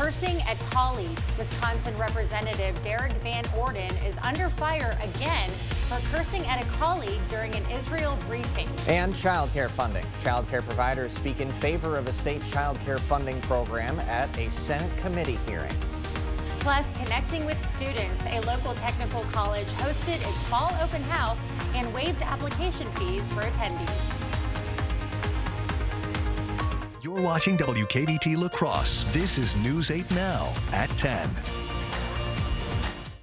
Cursing at colleagues. Wisconsin Representative Derek Van Orden is under fire again for cursing at a colleague during an Israel briefing. And child care funding. Child care providers speak in favor of a state child care funding program at a Senate committee hearing. Plus, connecting with students, a local technical college hosted its fall open house and waived application fees for attendees. You're watching WKBT La Crosse. This is News 8 Now at 10.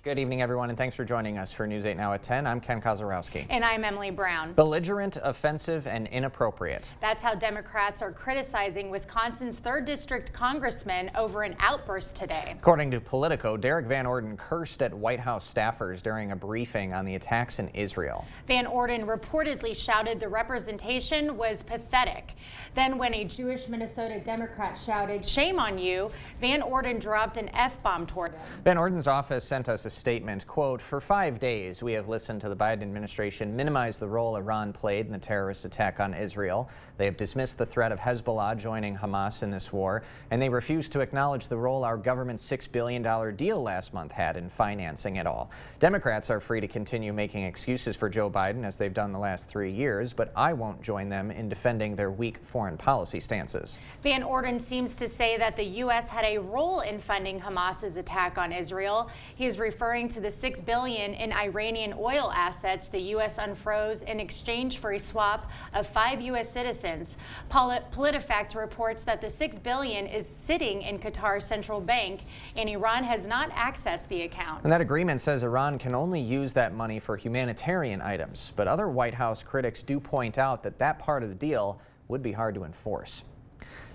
Good evening, everyone, and thanks for joining us for News 8 Now at 10. I'm Ken Kozarowski. And I'm Emily Brown. Belligerent, offensive, and inappropriate. That's how Democrats are criticizing Wisconsin's 3rd District congressman over an outburst today. According to Politico, Derek Van Orden cursed at White House staffers during a briefing on the attacks in Israel. Van Orden reportedly shouted the representation was pathetic. Then when a Jewish Minnesota Democrat shouted, "Shame on you," Van Orden dropped an F-bomb toward him. Van Orden's office sent us a statement, quote, "For 5 days, we have listened to the Biden administration minimize the role Iran played in the terrorist attack on Israel. They have dismissed the threat of Hezbollah joining Hamas in this war, and they refuse to acknowledge the role our government's $6 billion deal last month had in financing it all. Democrats are free to continue making excuses for Joe Biden as they've done the last 3 years, but I won't join them in defending their weak foreign policy stances." Van Orden seems to say that the U.S. had a role in funding Hamas's attack on Israel. He is referring to the $6 billion in Iranian oil assets the U.S. unfroze in exchange for a swap of 5 U.S. citizens. PolitiFact reports that the $6 billion is sitting in Qatar's central bank, and Iran has not accessed the account. And that agreement says Iran can only use that money for humanitarian items, but other White House critics do point out that that part of the deal would be hard to enforce.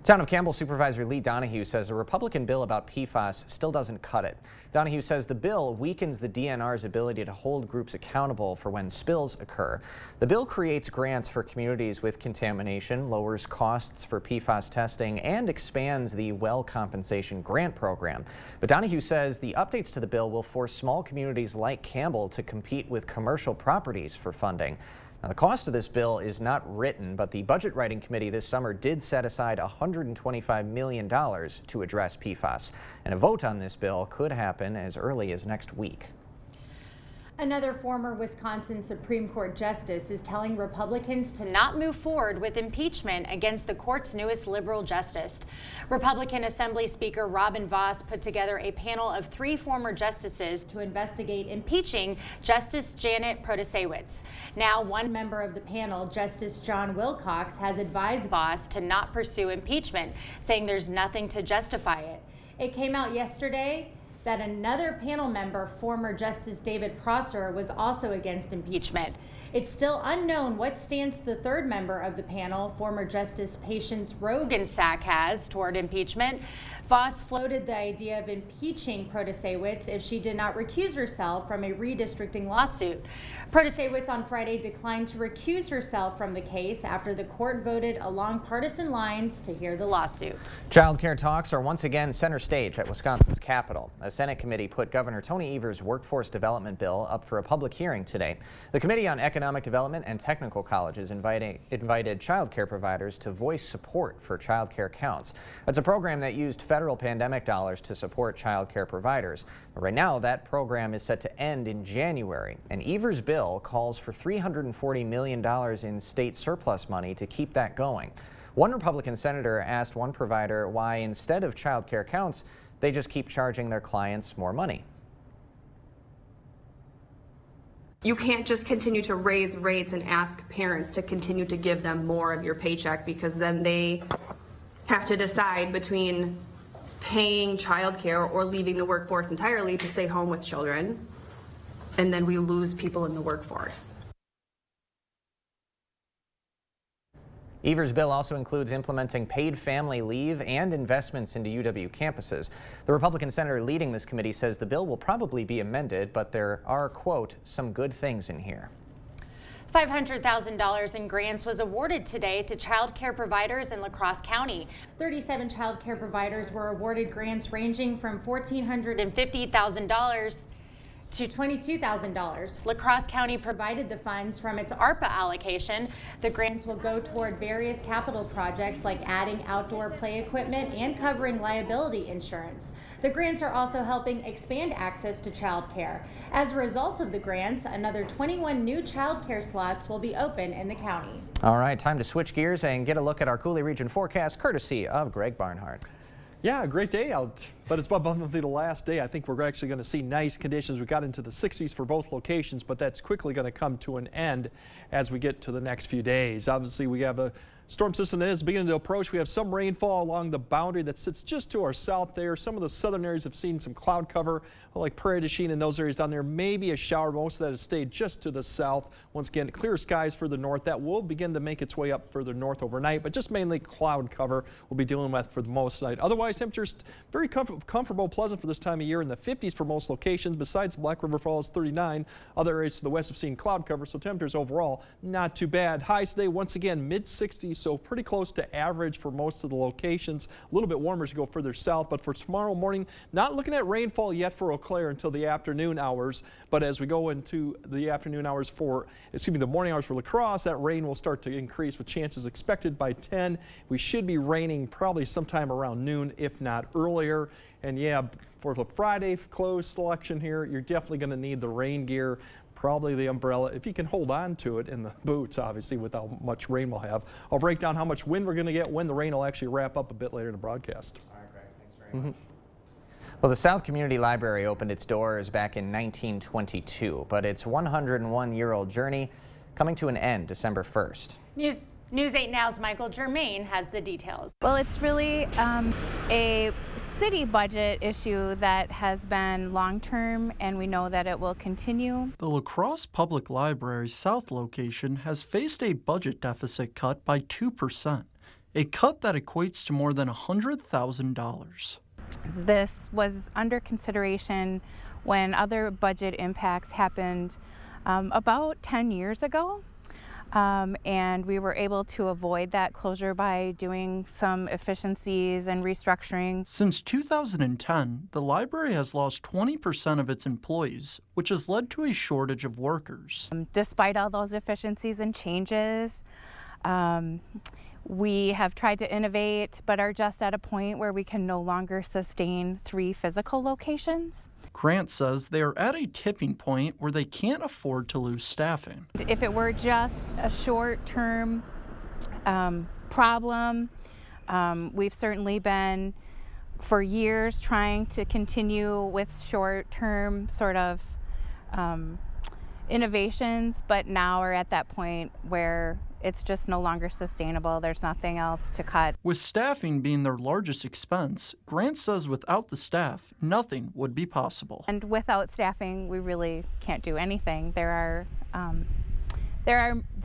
Town of Campbell Supervisor Lee Donahue says a Republican bill about PFAS still doesn't cut it. Donahue says the bill weakens the DNR's ability to hold groups accountable for when spills occur. The bill creates grants for communities with contamination, lowers costs for PFAS testing, and expands the well compensation grant program. But Donahue says the updates to the bill will force small communities like Campbell to compete with commercial properties for funding. Now, the cost of this bill is not written, but the Budget Writing Committee this summer did set aside $125 million to address PFAS. And a vote on this bill could happen as early as next week. Another former Wisconsin Supreme Court justice is telling Republicans to not move forward with impeachment against the court's newest liberal justice. Republican Assembly Speaker Robin Vos put together a panel of 3 former justices to investigate impeaching Justice Janet Protasiewicz. Now, one member of the panel, Justice John Wilcox, has advised Vos to not pursue impeachment, saying there's nothing to justify it. It came out yesterday that another panel member, former Justice David Prosser, was also against impeachment. It's still unknown what stance the 3rd member of the panel, former Justice Patience Roggensack, has toward impeachment. Vos floated the idea of impeaching Protasiewicz if she did not recuse herself from a redistricting lawsuit. Protasiewicz on Friday declined to recuse herself from the case after the court voted along partisan lines to hear the lawsuit. Child care talks are once again center stage at Wisconsin's Capitol. A Senate committee put Governor Tony Evers' workforce development bill up for a public hearing today. The Committee on Economic Development and Technical Colleges invited child care providers to voice support for child care counts. It's a program that used federal pandemic dollars to support child care providers. But right now, that program is set to end in January, and Evers' bill calls for $340 million in state surplus money to keep that going. One Republican senator asked one provider why, instead of child care counts, they just keep charging their clients more money. You can't just continue to raise rates and ask parents to continue to give them more of your paycheck, because then they have to decide between paying childcare or leaving the workforce entirely to stay home with children, and then we lose people in the workforce. Evers' bill also includes implementing paid family leave and investments into UW campuses. The Republican senator leading this committee says the bill will probably be amended, but there are, quote, some good things in here. $500,000 in grants was awarded today to child care providers in La Crosse County. 37 child care providers were awarded grants ranging from $1,450,000 to $22,000. La Crosse County provided the funds from its ARPA allocation. The grants will go toward various capital projects like adding outdoor play equipment and covering liability insurance. The grants are also helping expand access to childcare. As a result of the grants, another 21 new childcare slots will be open in the county. All right, time to switch gears and get a look at our Coulee Region forecast courtesy of Greg Barnhart. Yeah, a great day out, but it's probably the last day. I think we're actually going to see nice conditions. We got into the 60s for both locations, but that's quickly going to come to an end as we get to the next few days. Obviously, we have a storm system that is beginning to approach. We have some rainfall along the boundary that sits just to our south there. Some of the southern areas have seen some cloud cover, like Prairie du Chien and those areas down there. Maybe a shower. Most of that has stayed just to the south. Once again, clear skies further north. That will begin to make its way up further north overnight, but just mainly cloud cover we'll be dealing with for the most night. Otherwise, temperatures very comfortable, pleasant for this time of year in the 50s for most locations. Besides Black River Falls, 39. Other areas to the west have seen cloud cover, so temperatures overall not too bad. Highs today, once again, mid-60s, so pretty close to average for most of the locations. A little bit warmer as you go further south, but for tomorrow morning, not looking at rainfall yet for Eau Claire until the afternoon hours. But as we go into the afternoon hours the morning hours for La Crosse, that rain will start to increase with chances expected by 10. We should be raining probably sometime around noon, if not earlier. And yeah, for the Friday close selection here, you're definitely going to need the rain gear, probably the umbrella, if you can hold on to it, in the boots, obviously, with how much rain we'll have. I'll break down how much wind we're going to get when the rain will actually wrap up a bit later in the broadcast. All right, Greg, thanks very much. Well, the South Community Library opened its doors back in 1922, but its 101-year-old journey coming to an end December 1st. News 8 Now's Michael Germain has the details. Well, it's really a city budget issue that has been long-term, and we know that it will continue. The La Crosse Public Library's south location has faced a budget deficit cut by 2%, a cut that equates to more than $100,000. This was under consideration when other budget impacts happened about 10 years ago. And we were able to avoid that closure by doing some efficiencies and restructuring. Since 2010, the library has lost 20% of its employees, which has led to a shortage of workers. Despite all those efficiencies and changes, we have tried to innovate, but are just at a point where we can no longer sustain 3 physical locations. Grant says they are at a tipping point where they can't afford to lose staffing. If it were just a short-term problem, we've certainly been for years trying to continue with short-term sort of innovations, but now we're at that point where it's just no longer sustainable. There's nothing else to cut. With staffing being their largest expense, Grant says without the staff, nothing would be possible. And without staffing, we really can't do anything. They're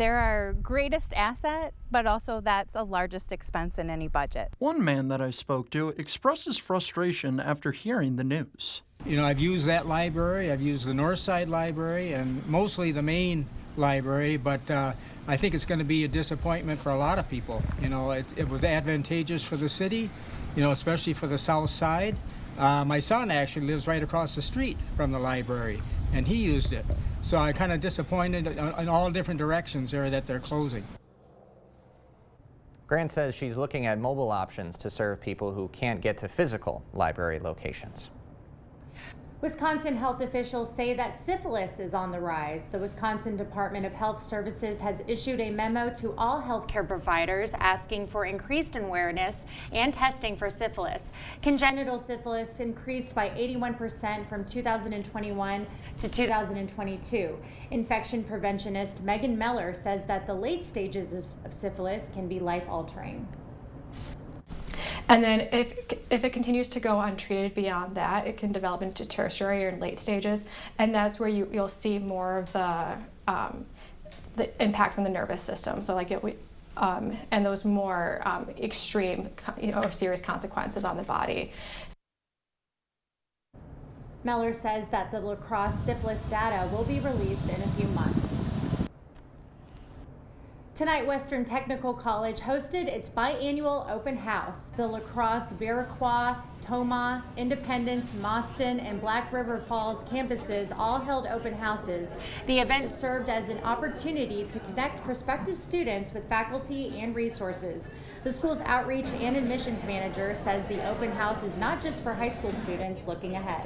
our greatest asset, but also that's a largest expense in any budget. One man that I spoke to expressed his frustration after hearing the news. You know, I've used that library, I've used the Northside Library, and mostly the main library, but I think it's going to be a disappointment for a lot of people. You know, it was advantageous for the city, you know, especially for the south side. My son actually lives right across the street from the library, and he used it. So I'm kind of disappointed in all different directions there that they're closing. Grant says she's looking at mobile options to serve people who can't get to physical library locations. Wisconsin health officials say that syphilis is on the rise. The Wisconsin Department of Health Services has issued a memo to all healthcare providers asking for increased awareness and testing for syphilis. Congenital syphilis increased by 81% from 2021 to 2022. Infection preventionist Megan Meller says that the late stages of syphilis can be life-altering. And then if it continues to go untreated beyond that, it can develop into tertiary or late stages, and that's where you'll see more of the impacts on the nervous system. So like and those more extreme, or serious consequences on the body. Meller says that the La Crosse syphilis data will be released in a few months. Tonight, Western Technical College hosted its biannual open house. The La Crosse, Viroqua, Tomah, Independence, Mauston, and Black River Falls campuses all held open houses. The event served as an opportunity to connect prospective students with faculty and resources. The school's outreach and admissions manager says the open house is not just for high school students looking ahead.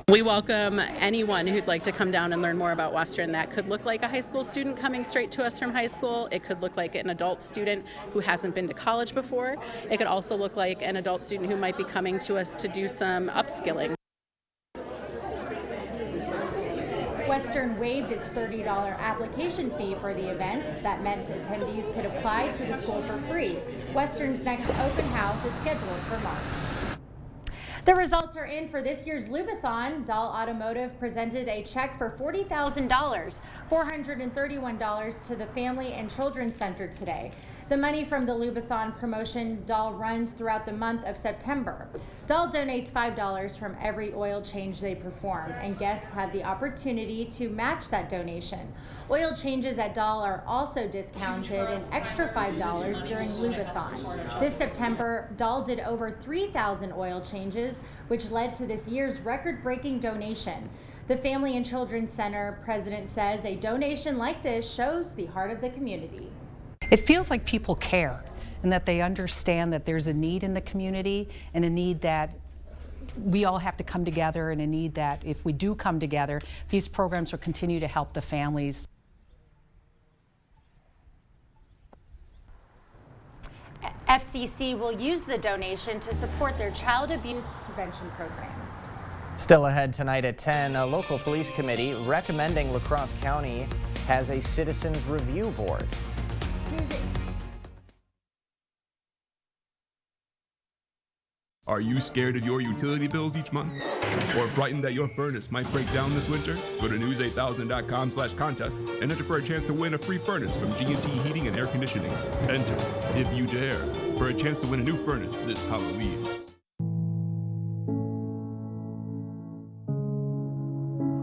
We welcome anyone who'd like to come down and learn more about Western. That could look like a high school student coming straight to us from high school. It could look like an adult student who hasn't been to college before. It could also look like an adult student who might be coming to us to do some upskilling. Western waived its $30 application fee for the event. That meant attendees could apply to the school for free. Western's next open house is scheduled for March. The results are in for this year's Lubathon. Dahl Automotive presented a check for $40,000, $431 to the Family and Children's Center today. The money from the Lubathon promotion Dahl runs throughout the month of September. Dahl donates $5 from every oil change they perform, and guests have the opportunity to match that donation. Oil changes at Dahl are also discounted an extra $5 during Lubathon. This September, Dahl did over 3,000 oil changes, which led to this year's record-breaking donation. The Family and Children's Center president says a donation like this shows the heart of the community. It feels like people care and that they understand that there's a need in the community and a need that we all have to come together, and a need that if we do come together, these programs will continue to help the families. FCC will use the donation to support their child abuse prevention programs. Still ahead tonight at 10, a local police committee recommending La Crosse County has a citizens review board. Are you scared of your utility bills each month? Or frightened that your furnace might break down this winter? Go to news8000.com/contests and enter for a chance to win a free furnace from G&T Heating and Air Conditioning. Enter, if you dare, for a chance to win a new furnace this Halloween.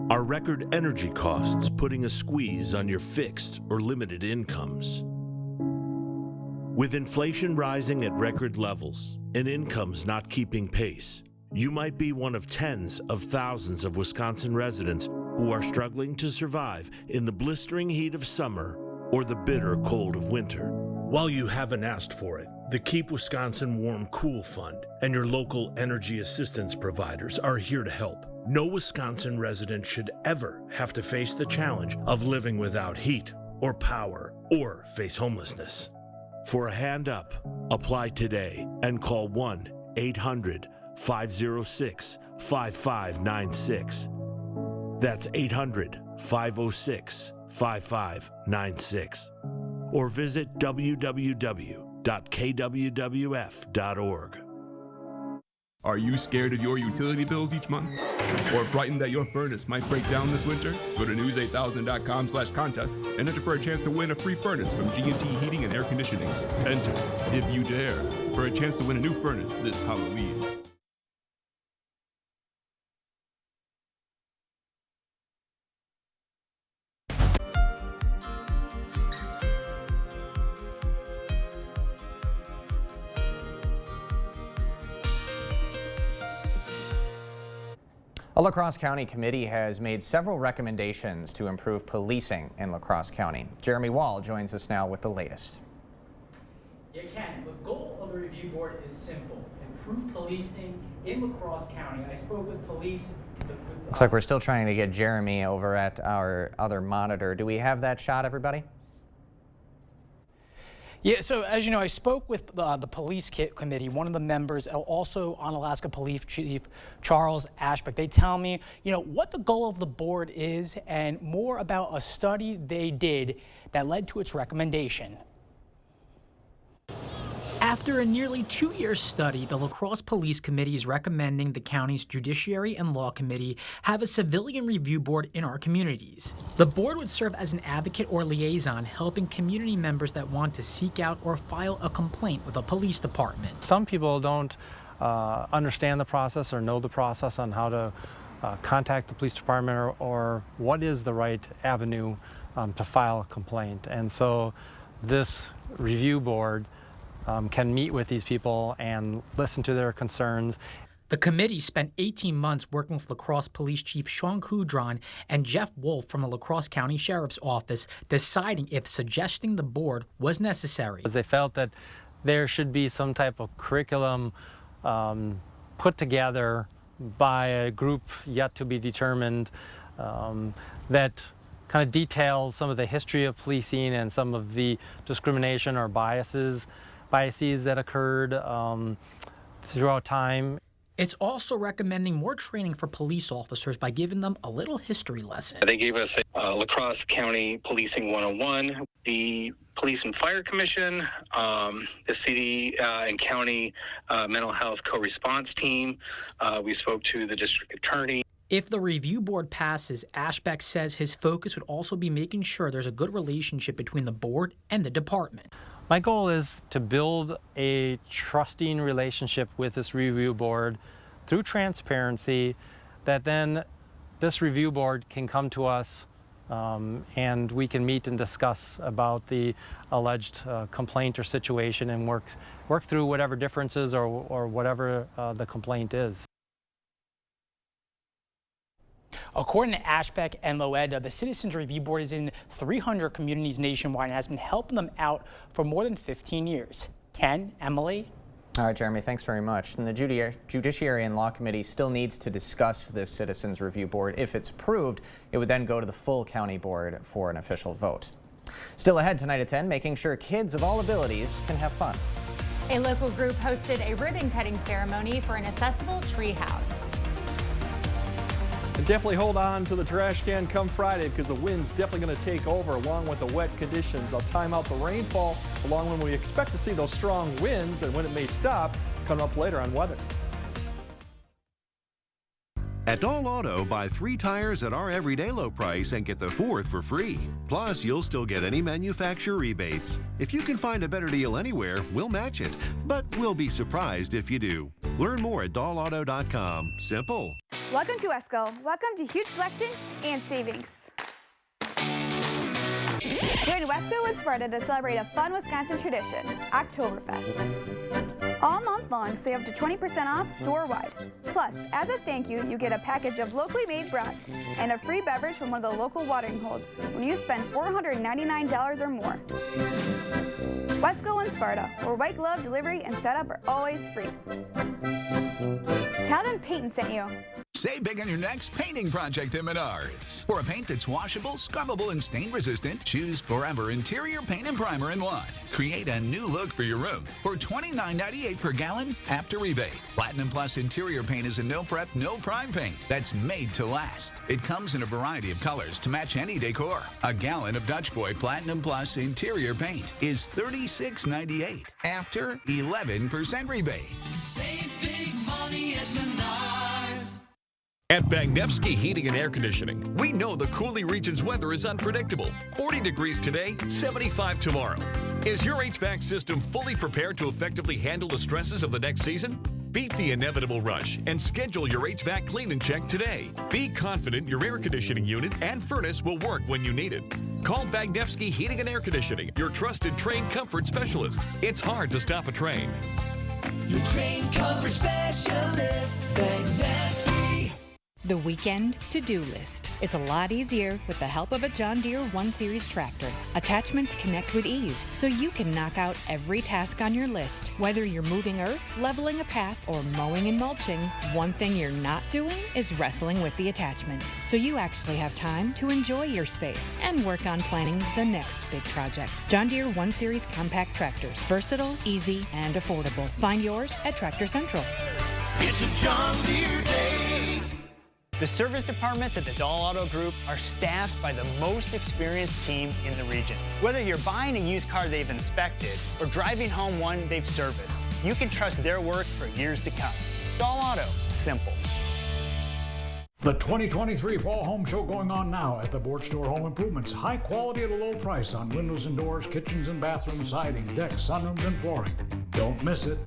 Are record energy costs putting a squeeze on your fixed or limited incomes? With inflation rising at record levels and incomes not keeping pace, you might be one of tens of thousands of Wisconsin residents who are struggling to survive in the blistering heat of summer or the bitter cold of winter. While you haven't asked for it, the Keep Wisconsin Warm Cool Fund and your local energy assistance providers are here to help. No Wisconsin resident should ever have to face the challenge of living without heat or power or face homelessness. For a hand up, apply today and call 1-800-506-5596. That's 800-506-5596. Or visit www.kwwf.org. Are you scared of your utility bills each month? Or frightened that your furnace might break down this winter? Go to news8000.com/contests and enter for a chance to win a free furnace from G&T Heating and Air Conditioning. Enter, if you dare, for a chance to win a new furnace this Halloween. A La Crosse County committee has made several recommendations to improve policing in La Crosse County. Jeremy Wall joins us now with the latest. Yeah, Ken, the goal of the review board is simple: improve policing in La Crosse County. I spoke with police. Looks like we're still trying to get Jeremy over at our other monitor. Do we have that shot, everybody? Yeah, so as you know, I spoke with the police committee, one of the members, also Onalaska Police Chief Charles Ashbeck. They tell me, you know, what the goal of the board is and more about a study they did that led to its recommendation. After a nearly 2-year study, the La Crosse Police Committee is recommending the county's Judiciary and Law Committee have a civilian review board in our communities. The board would serve as an advocate or liaison, helping community members that want to seek out or file a complaint with a police department. Some people don't understand the process or know the process on how to contact the police department or what is the right avenue to file a complaint. And so this review board can meet with these people and listen to their concerns. The committee spent 18 months working with La Crosse Police Chief Sean Coudron and Jeff Wolf from the La Crosse County Sheriff's Office, deciding if suggesting the board was necessary. They felt that there should be some type of curriculum put together by a group yet to be determined that kind of details some of the history of policing and some of the discrimination or biases that occurred throughout time. It's also recommending more training for police officers by giving them a little history lesson. They gave us a La Crosse County Policing 101, the Police and Fire Commission, the city and county mental health co-response team. We spoke to the district attorney. If the review board passes, Ashbeck says his focus would also be making sure there's a good relationship between the board and the department. My goal is to build a trusting relationship with this review board through transparency, that then this review board can come to us and we can meet and discuss about the alleged complaint or situation and work through whatever differences or whatever the complaint is. According to Ashbeck and Loeda, the Citizens Review Board is in 300 communities nationwide and has been helping them out for more than 15 years. Ken, Emily? All right, Jeremy, thanks very much. And the Judiciary and Law Committee still needs to discuss this Citizens Review Board. If it's approved, it would then go to the full county board for an official vote. Still ahead tonight at 10, making sure kids of all abilities can have fun. A local group hosted a ribbon cutting ceremony for an accessible tree house. And definitely hold on to the trash can come Friday, because the wind's definitely going to take over along with the wet conditions. I'll time out the rainfall along when we expect to see those strong winds and when it may stop, coming up later on weather. At Doll Auto, buy 3 tires at our everyday low price and get the 4th for free. Plus, you'll still get any manufacturer rebates. If you can find a better deal anywhere, we'll match it. But we'll be surprised if you do. Learn more at dollauto.com. Simple. Welcome to Wesco. Welcome to huge selection and savings. Join Wesco and Sparta to celebrate a fun Wisconsin tradition, Oktoberfest. All month long, save up to 20% off store-wide. Plus, as a thank you, you get a package of locally made brats and a free beverage from one of the local watering holes when you spend $499 or more. Wesco and Sparta, where white glove delivery and setup are always free. Tell them Peyton sent you. Save big on your next painting project at Menards. For a paint that's washable, scrubbable, and stain-resistant, choose Forever Interior Paint and Primer in 1. Create a new look for your room for $29.98 per gallon after rebate. Platinum Plus Interior Paint is a no-prep, no-prime paint that's made to last. It comes in a variety of colors to match any decor. A gallon of Dutch Boy Platinum Plus Interior Paint is $36.98 after 11% rebate. Save big money at Menards. At Bagnevsky Heating and Air Conditioning, we know the Cooley region's weather is unpredictable. 40 degrees today, 75 tomorrow. Is your HVAC system fully prepared to effectively handle the stresses of the next season? Beat the inevitable rush and schedule your HVAC clean and check today. Be confident your air conditioning unit and furnace will work when you need it. Call Bagnevsky Heating and Air Conditioning, your trusted Trane comfort specialist. It's hard to stop a Trane. Your Trane comfort specialist, Bagnevsky. The weekend to-do list. It's a lot easier with the help of a John Deere 1 Series tractor. Attachments connect with ease, so you can knock out every task on your list. Whether you're moving earth, leveling a path, or mowing and mulching, one thing you're not doing is wrestling with the attachments. So you actually have time to enjoy your space and work on planning the next big project. John Deere 1 Series compact tractors. Versatile, easy, and affordable. Find yours at Tractor Central. It's a John Deere day. The service departments at the Doll Auto Group are staffed by the most experienced team in the region. Whether you're buying a used car they've inspected or driving home one they've serviced, you can trust their work for years to come. Doll Auto, simple. The 2023 Fall Home Show going on now at the Board Store Home Improvements. High quality at a low price on windows and doors, kitchens and bathrooms, siding, decks, sunrooms, and flooring. Don't miss it.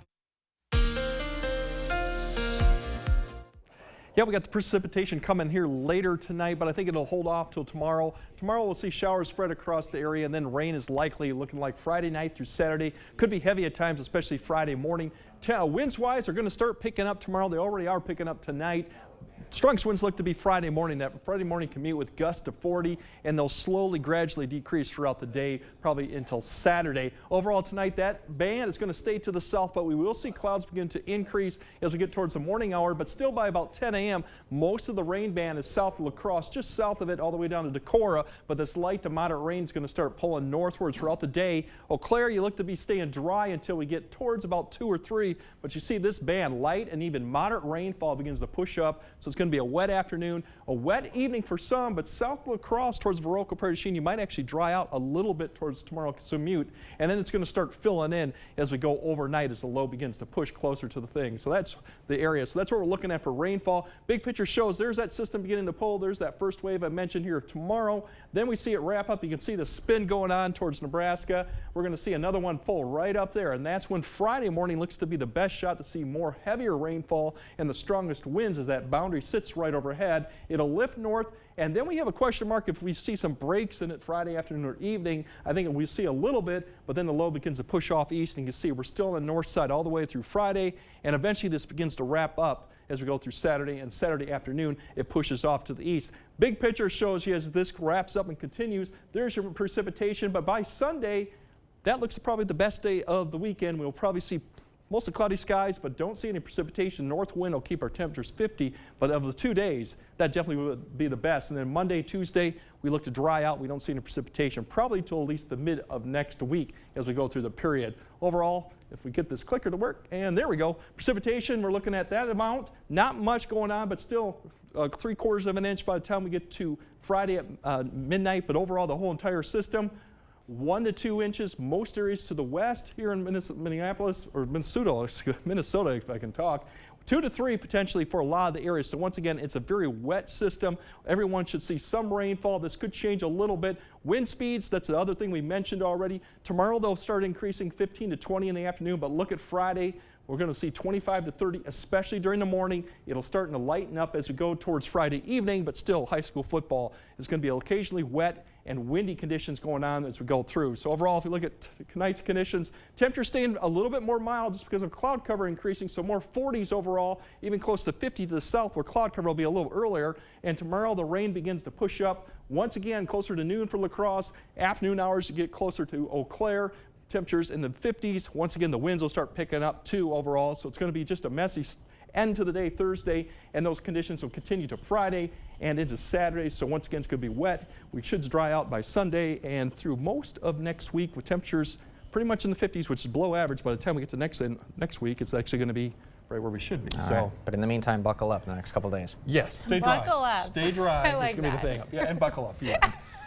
Yeah, we got the precipitation coming here later tonight, but I think it'll hold off till tomorrow. Tomorrow we'll see showers spread across the area, and then rain is likely, looking like Friday night through Saturday. Could be heavy at times, especially Friday morning. Winds-wise are going to start picking up tomorrow. They already are picking up tonight. Strongest winds look to be Friday morning. That Friday morning commute with gusts to 40, and they'll slowly, gradually decrease throughout the day, probably until Saturday. Overall tonight, that band is going to stay to the south, but we will see clouds begin to increase as we get towards the morning hour. But still, by about 10 a.m., most of the rain band is south of La Crosse, just south of it, all the way down to Decorah. But this light to moderate rain is going to start pulling northward throughout the day. Eau Claire, you look to be staying dry until we get towards about 2 or 3. But you see this band, light and even moderate rainfall begins to push up. So it's going to be a wet afternoon, a wet evening for some, but south La Crosse towards Viroqua, Prairie du Chien, you might actually dry out a little bit towards tomorrow's commute, and then it's going to start filling in as we go overnight as the low begins to push closer to the thing. So that's the area. So that's what we're looking at for rainfall. Big picture shows there's that system beginning to pull. There's that first wave I mentioned here tomorrow. Then we see it wrap up. You can see the spin going on towards Nebraska. We're going to see another one pull right up there, and that's when Friday morning looks to be the best shot to see more heavier rainfall and the strongest winds as that boundary sits right overhead. It'll lift north, and then we have a question mark if we see some breaks in it Friday afternoon or evening. I think we see a little bit, but then the low begins to push off east, and you can see we're still on the north side all the way through Friday, and eventually this begins to wrap up as we go through Saturday, and Saturday afternoon it pushes off to the east. Big picture shows you as this wraps up and continues, there's your precipitation, but by Sunday, that looks probably the best day of the weekend. We'll probably see mostly cloudy skies, but don't see any precipitation. North wind will keep our temperatures 50, but of the 2 days, that definitely would be the best. And then Monday, Tuesday, we look to dry out. We don't see any precipitation, probably till at least the mid of next week as we go through the period. Overall, if we get this clicker to work, and there we go. Precipitation, we're looking at that amount. Not much going on, but still 3/4 of an inch by the time we get to Friday at midnight, but overall, the whole entire system, 1 to 2 inches, most areas to the west here in Minneapolis, or Minnesota, if I can talk. 2 to 3 potentially for a lot of the areas. So once again, it's a very wet system. Everyone should see some rainfall. This could change a little bit. Wind speeds, that's the other thing we mentioned already. Tomorrow they'll start increasing 15 to 20 in the afternoon, but look at Friday. We're going to see 25 to 30, especially during the morning. It'll start to lighten up as we go towards Friday evening, but still high school football is going to be occasionally wet and windy conditions going on as we go through. So overall, if you look at tonight's conditions, temperature staying a little bit more mild just because of cloud cover increasing, so more 40s overall, even close to 50 to the south where cloud cover will be a little earlier. And tomorrow the rain begins to push up once again closer to noon for La Crosse. Afternoon hours to get closer to Eau Claire. Temperatures in the 50s. Once again, the winds will start picking up too overall, so it's going to be just a messy end to the day Thursday, and those conditions will continue to Friday and into Saturday. So once again, it's going to be wet. We should dry out by Sunday and through most of next week with temperatures pretty much in the 50s, which is below average. By the time we get to next week, it's actually going to be right where we should be. All so, right. But in the meantime, buckle up in the next couple days. Yes, stay dry. Buckle up. Stay dry. I like It's going to be the thing. Yeah, and buckle up. Yeah.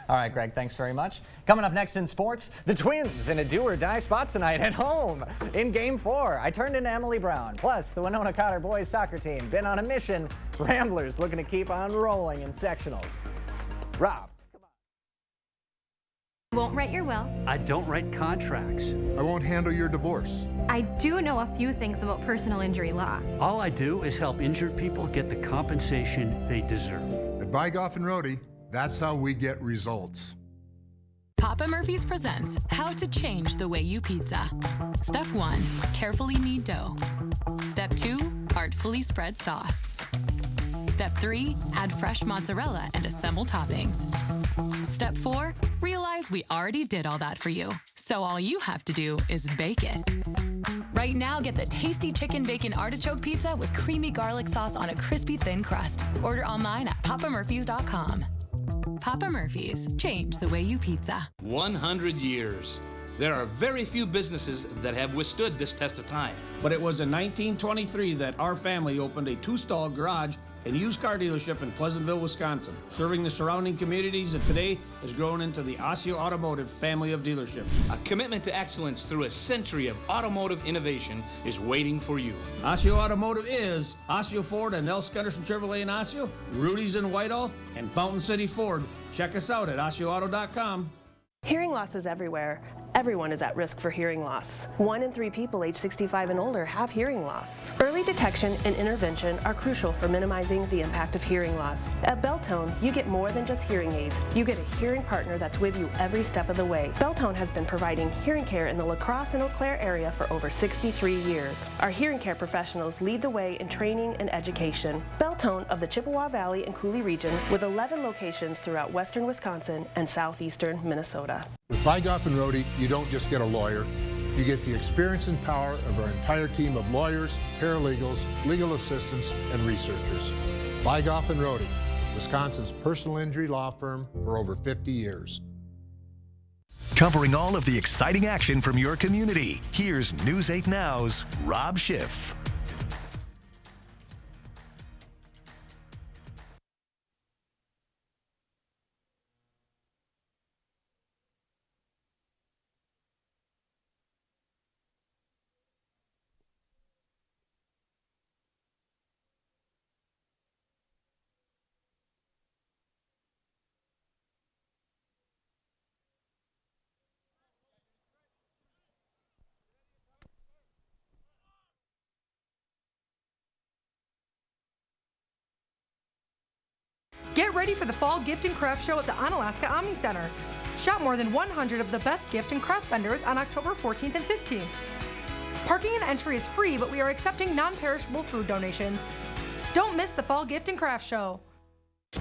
All right, Greg, thanks very much. Coming up next in sports, the Twins in a do-or-die spot tonight at home in Game 4. I turned into Emily Brown. Plus, the Winona Cotter boys soccer team been on a mission. Ramblers looking to keep on rolling in sectionals. Rob. Won't write your will. I don't write contracts. I won't handle your divorce. I do know a few things about personal injury law. All I do is help injured people get the compensation they deserve. At Bygoff and Rohde, that's how we get results. Papa Murphy's presents How to Change the Way You Pizza. Step 1, carefully knead dough. Step 2, artfully spread sauce. Step 3, add fresh mozzarella and assemble toppings. Step 4, realize we already did all that for you, so all you have to do is bake it. Right now, get the tasty chicken bacon artichoke pizza with creamy garlic sauce on a crispy thin crust. Order online at papamurphys.com. Papa Murphy's, change the way you pizza. 100 years. There are very few businesses that have withstood this test of time. But it was in 1923 that our family opened a 2-stall garage and used car dealership in Pleasantville, Wisconsin. Serving the surrounding communities that today has grown into the Osseo Automotive family of dealerships. A commitment to excellence through a century of automotive innovation is waiting for you. Osseo Automotive is Osseo Ford and Nels Gunderson Chevrolet in Osseo, Rudy's in Whitehall, and Fountain City Ford. Check us out at OsseoAuto.com. Hearing loss is everywhere, Everyone is at risk for hearing loss. 1 in 3 people age 65 and older have hearing loss. Early detection and intervention are crucial for minimizing the impact of hearing loss. At Beltone, you get more than just hearing aids. You get a hearing partner that's with you every step of the way. Beltone has been providing hearing care in the La Crosse and Eau Claire area for over 63 years. Our hearing care professionals lead the way in training and education. Beltone of the Chippewa Valley and Coulee region, with 11 locations throughout western Wisconsin and southeastern Minnesota. With Bygoff & Rohde, you don't just get a lawyer, you get the experience and power of our entire team of lawyers, paralegals, legal assistants, and researchers. Bygoff & Rohde, Wisconsin's personal injury law firm for over 50 years. Covering all of the exciting action from your community, here's News 8 Now's Rob Schiff. Get ready for the Fall Gift and Craft Show at the Onalaska Omni Center. Shop more than 100 of the best gift and craft vendors on October 14th and 15th. Parking and entry is free, but we are accepting non-perishable food donations. Don't miss the Fall Gift and Craft Show.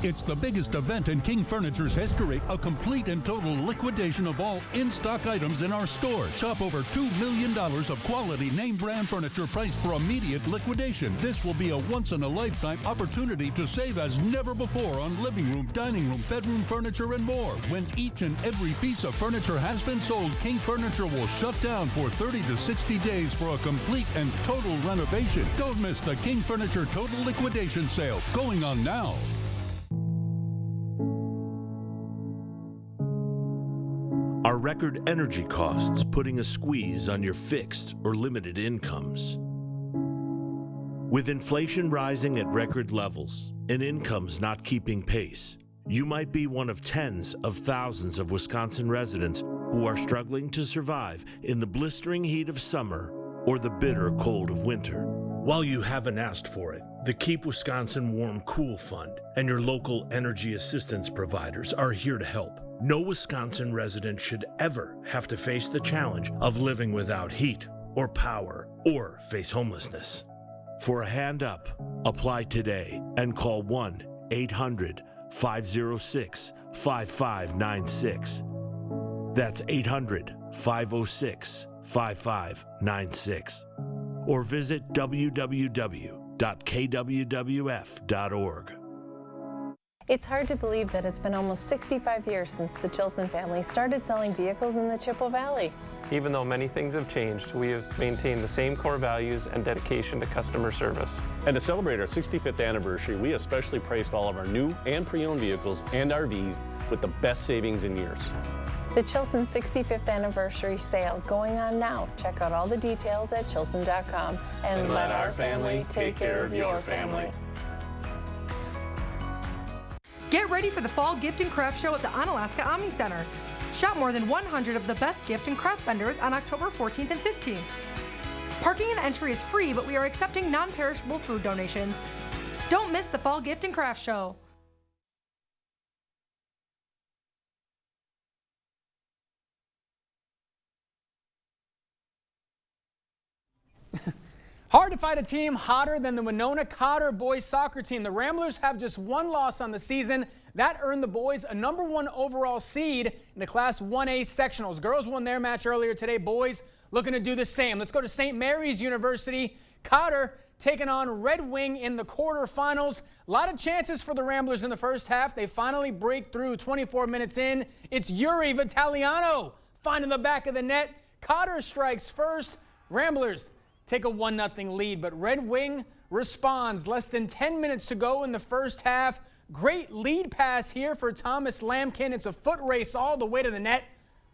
It's the biggest event in King Furniture's history, a complete and total liquidation of all in-stock items in our store. Shop over $2 million of quality name brand furniture priced for immediate liquidation. This will be a once-in-a-lifetime opportunity to save as never before on living room, dining room, bedroom furniture, and more. When each and every piece of furniture has been sold, King Furniture will shut down for 30 to 60 days for a complete and total renovation. Don't miss the King Furniture Total Liquidation Sale going on now. Are record energy costs putting a squeeze on your fixed or limited incomes? With inflation rising at record levels and incomes not keeping pace, you might be one of tens of thousands of Wisconsin residents who are struggling to survive in the blistering heat of summer or the bitter cold of winter. While you haven't asked for it, the Keep Wisconsin Warm Cool Fund and your local energy assistance providers are here to help. No Wisconsin resident should ever have to face the challenge of living without heat or power or face homelessness. For a hand up, apply today and call 1-800-506-5596. That's 800-506-5596. Or visit www.kwwf.org. It's hard to believe that it's been almost 65 years since the Chilson family started selling vehicles in the Chippewa Valley. Even though many things have changed, we have maintained the same core values and dedication to customer service. And to celebrate our 65th anniversary, we especially priced all of our new and pre-owned vehicles and RVs with the best savings in years. The Chilson 65th anniversary sale going on now. Check out all the details at chilson.com and let our family take care of your family. Get ready for the Fall Gift and Craft Show at the Onalaska Omni Center. Shop more than 100 of the best gift and craft vendors on October 14th and 15th. Parking and entry is free, but we are accepting non-perishable food donations. Don't miss the Fall Gift and Craft Show. Hard to fight a team hotter than the Winona Cotter boys soccer team. The Ramblers have just one loss on the season. That earned the boys a #1 overall seed in the Class 1A sectionals. Girls won their match earlier today. Boys looking to do the same. Let's go to St. Mary's University. Cotter taking on Red Wing in the quarterfinals. A lot of chances for the Ramblers in the first half. They finally break through 24 minutes in. It's Yuri Vitaliano finding the back of the net. Cotter strikes first. Ramblers take a 1-0 lead, but Red Wing responds. Less than 10 minutes to go in the first half. Great lead pass here for Thomas Lampkin. It's a foot race all the way to the net.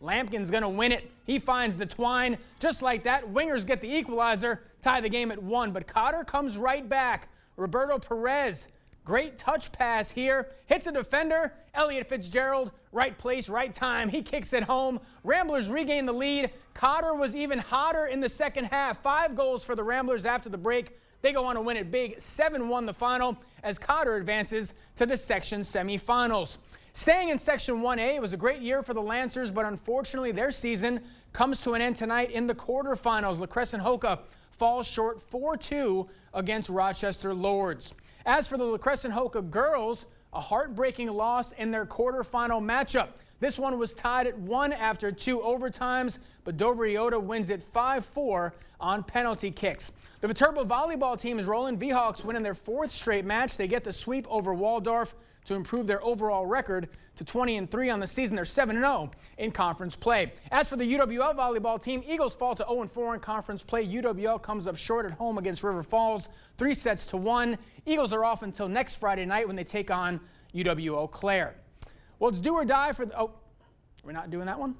Lampkin's going to win it. He finds the twine. Just like that, Wingers get the equalizer, tie the game at 1, but Cotter comes right back. Roberto Perez Great touch pass here. Hits a defender. Elliot Fitzgerald, right place, right time. He kicks it home. Ramblers regain the lead. Cotter was even hotter in the second half. 5 goals for the Ramblers after the break. They go on to win it big, 7-1 the final, as Cotter advances to the section semifinals. Staying in Section 1A, it was a great year for the Lancers, but unfortunately their season comes to an end tonight in the quarterfinals. La Crescent Hoka falls short 4-2 against Rochester Lords. As for the La Crescent Hoka girls, a heartbreaking loss in their quarterfinal matchup. This one was tied at 1 after 2 overtimes, but Dover Iota wins it 5-4 on penalty kicks. The Viterbo volleyball team is rolling. V-Hawks winning their 4th straight match. They get the sweep over Waldorf to improve their overall record to 20-3 on the season. They're 7-0 in conference play. As for the UWL volleyball team, Eagles fall to 0-4 in conference play. UWL comes up short at home against River Falls, 3-1. Eagles are off until next Friday night when they take on UW Eau Claire. Well, it's do or die for the, we're not doing that one?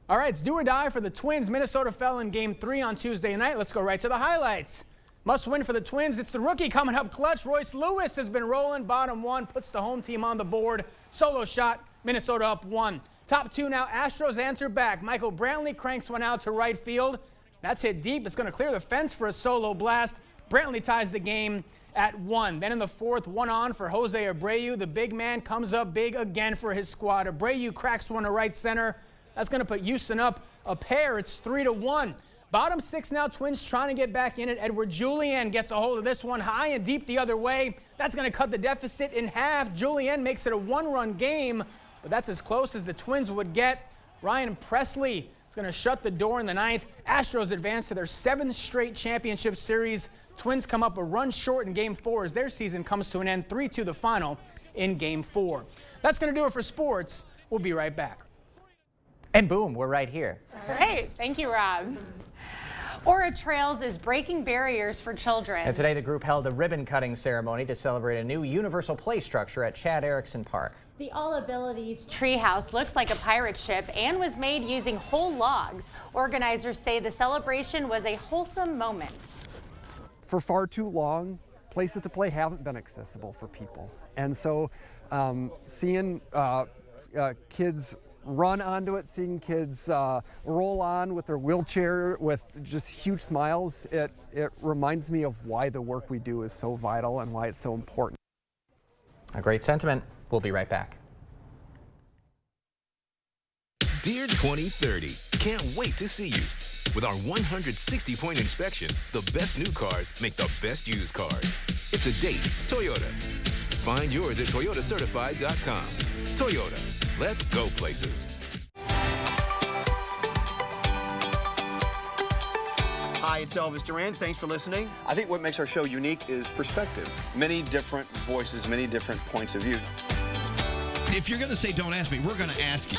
All right, it's do or die for the Twins. Minnesota fell in Game 3 on Tuesday night. Let's go right to the highlights. Must win for the Twins. It's the rookie coming up clutch. Royce Lewis has been rolling. Bottom 1 puts the home team on the board. Solo shot. Minnesota up 1. Top 2 now. Astros answer back. Michael Brantley cranks one out to right field. That's hit deep. It's going to clear the fence for a solo blast. Brantley ties the game at 1. Then in the 4th, 1 on for Jose Abreu. The big man comes up big again for his squad. Abreu cracks one to right center. That's going to put Houston up a pair. It's 3-1. Bottom 6 now, Twins trying to get back in it. Edward Julien gets a hold of this one high and deep the other way. That's going to cut the deficit in half. Julien makes it a 1-run game, but that's as close as the Twins would get. Ryan Presley is going to shut the door in the 9th. Astros advance to their 7th straight championship series. Twins come up a run short in Game 4 as their season comes to an end, 3-2 the final in Game 4. That's going to do it for sports. We'll be right back. And boom, we're right here. Great. Thank you, Rob. Aura Trails is breaking barriers for children. And today the group held a ribbon cutting ceremony to celebrate a new universal play structure at Chad Erickson Park. The All Abilities treehouse looks like a pirate ship and was made using whole logs. Organizers say the celebration was a wholesome moment. For far too long, places to play haven't been accessible for people. And so seeing kids run onto it, seeing kids roll on with their wheelchair with just huge smiles, it reminds me of why the work we do is so vital and why it's so important. A great sentiment. We'll be right back. Dear 2030, can't wait to see you. With our 160-point inspection, the best new cars make the best used cars. It's a date, Toyota. Find yours at toyotacertified.com. Toyota, let's go places. Hi, it's Elvis Duran. Thanks for listening. I think what makes our show unique is perspective. Many different voices, many different points of view. If you're going to say don't ask me, we're going to ask you.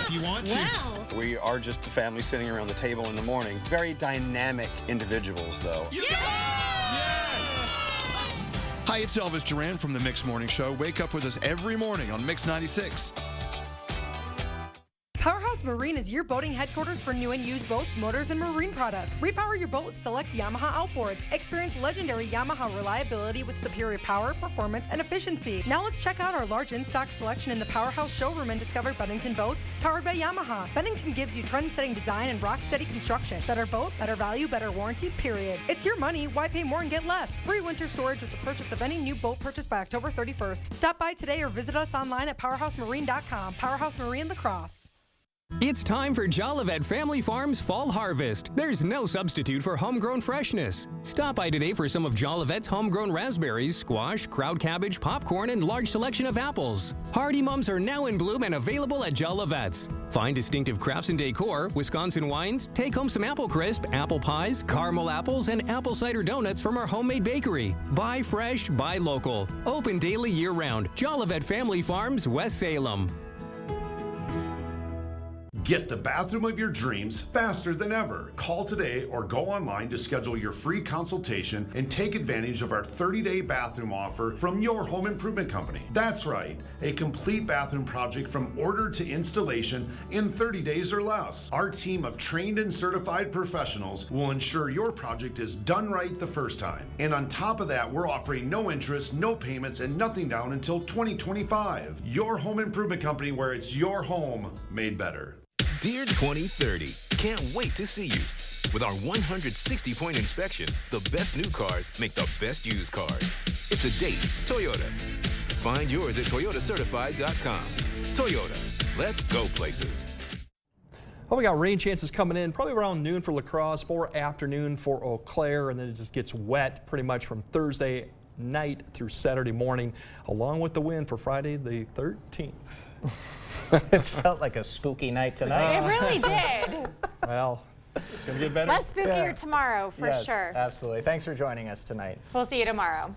If you want to. Wow. We are just a family sitting around the table in the morning. Very dynamic individuals, though. Yeah! Hi, it's Elvis Duran from the Mix Morning Show. Wake up with us every morning on Mix 96. Powerhouse Marine is your boating headquarters for new and used boats, motors, and marine products. Repower your boat with select Yamaha outboards. Experience legendary Yamaha reliability with superior power, performance, and efficiency. Now let's check out our large in-stock selection in the Powerhouse showroom and discover Bennington boats powered by Yamaha. Bennington gives you trend-setting design and rock-steady construction. Better boat, better value, better warranty, period. It's your money. Why pay more and get less? Free winter storage with the purchase of any new boat purchased by October 31st. Stop by today or visit us online at powerhousemarine.com. Powerhouse Marine La Crosse. It's time for Jolivet Family Farms Fall Harvest. There's no substitute for homegrown freshness. Stop by today for some of Jolivet's homegrown raspberries, squash, crowd cabbage, popcorn, and large selection of apples. Hardy Mums are now in bloom and available at Jolivet's. Find distinctive crafts and decor, Wisconsin wines, take home some apple crisp, apple pies, caramel apples, and apple cider donuts from our homemade bakery. Buy fresh, buy local. Open daily year-round. Jolivet Family Farms, West Salem. Get the bathroom of your dreams faster than ever. Call today or go online to schedule your free consultation and take advantage of our 30-day bathroom offer from your home improvement company. That's right, a complete bathroom project from order to installation in 30 days or less. Our team of trained and certified professionals will ensure your project is done right the first time. And on top of that, we're offering no interest, no payments, and nothing down until 2025. Your home improvement company, where it's your home made better. Dear 2030, can't wait to see you. With our 160-point inspection, the best new cars make the best used cars. It's a date, Toyota. Find yours at toyotacertified.com. Toyota, let's go places. Well, we got rain chances coming in probably around noon for La Crosse, or afternoon for Eau Claire, and then it just gets wet pretty much from Thursday night through Saturday morning, along with the wind for Friday the 13th. It's felt like a spooky night tonight. It really did. Well, it's going to get better. Less spookier tomorrow, for Yes, sure. Absolutely. Thanks for joining us tonight. We'll see you tomorrow.